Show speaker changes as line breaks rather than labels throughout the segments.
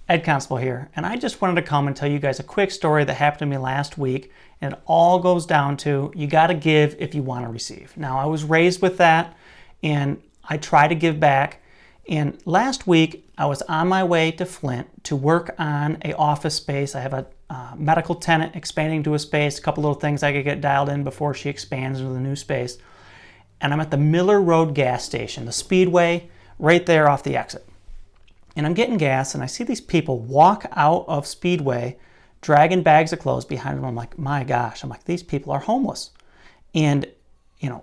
Ed Constable here, and I just wanted to come and tell you guys a quick story that happened to me last week, and it all goes down to you got to give if you want to receive. Now, I was raised with that, and I try to give back, and last week I was on my way to Flint to work on a office space. I have a medical tenant expanding to a space, a couple little things I could get dialed in before she expands into the new space, and I'm at the Miller Road gas station, the Speedway, right there off the exit. And I'm getting gas, and I see these people walk out of Speedway dragging bags of clothes behind them. I'm like, my gosh, these people are homeless. And,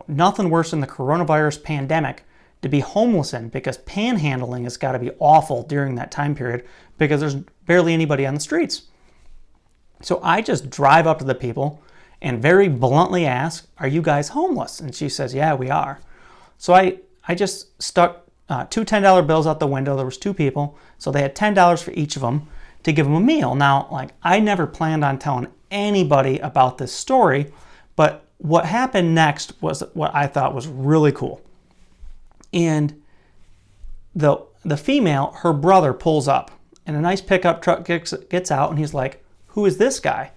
nothing worse than the coronavirus pandemic to be homeless in, because panhandling has got to be awful during that time period because there's barely anybody on the streets. So I just drive up to the people and very bluntly ask, are you guys homeless? And she says, yeah, we are. So I just stuck two $10 bills out the window. There was two people, so they had $10 for each of them to give them a meal. Now, I never planned on telling anybody about this story, but what happened next was what I thought was really cool. And the female, her brother pulls up, and a nice pickup truck gets out, and he's like, who is this guy?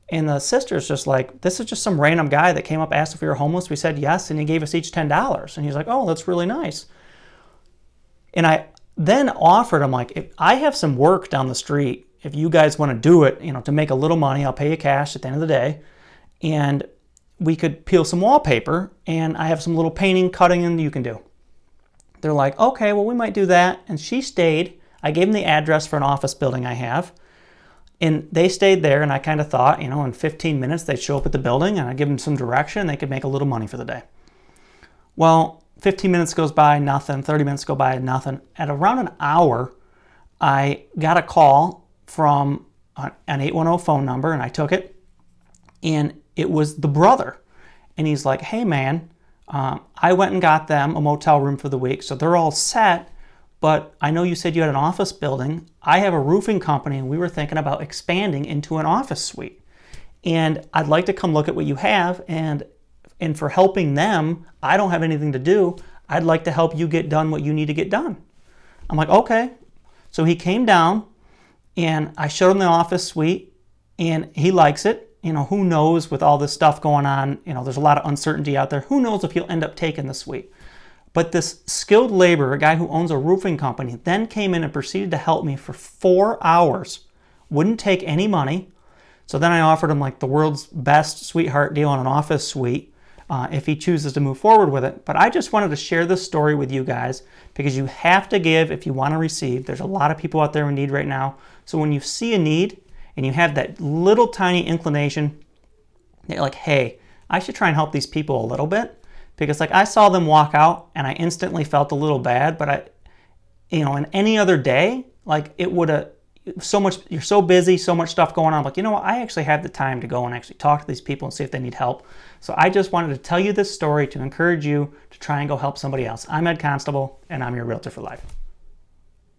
And the sister's just like, this is just some random guy that came up, asked if we were homeless. We said yes, and he gave us each $10. And he's like, oh, that's really nice. And I then offered him, if I have some work down the street, if you guys want to do it, to make a little money, I'll pay you cash at the end of the day. And we could peel some wallpaper, and I have some little painting, cutting, and you can do. They're like, okay, well, we might do that. And she stayed. I gave them the address for an office building I have. And they stayed there, and I kind of thought, in 15 minutes, they'd show up at the building, and I'd give them some direction, and they could make a little money for the day. Well, 15 minutes goes by, nothing. 30 minutes go by, nothing. At around an hour, I got a call from an 810 phone number, and I took it, and it was the brother. And he's like, hey, man, I went and got them a motel room for the week, so they're all set, but I know you said you had an office building. I have a roofing company, and we were thinking about expanding into an office suite. And I'd like to come look at what you have, and for helping them, I don't have anything to do. I'd like to help you get done what you need to get done. I'm like, okay. So he came down, and I showed him the office suite, and he likes it. Who knows with all this stuff going on, there's a lot of uncertainty out there. Who knows if he'll end up taking the suite. But this skilled laborer, a guy who owns a roofing company, then came in and proceeded to help me for 4 hours. Wouldn't take any money. So then I offered him the world's best sweetheart deal on an office suite. If he chooses to move forward with it. But I just wanted to share this story with you guys because you have to give if you want to receive. There's a lot of people out there in need right now. So when you see a need and you have that little tiny inclination, you're like, hey, I should try and help these people a little bit. Because I saw them walk out and I instantly felt a little bad. But in any other day, it would have, you're so busy, so much stuff going on. I actually have the time to go and actually talk to these people and see if they need help. So I just wanted to tell you this story to encourage you to try and go help somebody else. I'm Ed Constable, and I'm your Realtor for Life.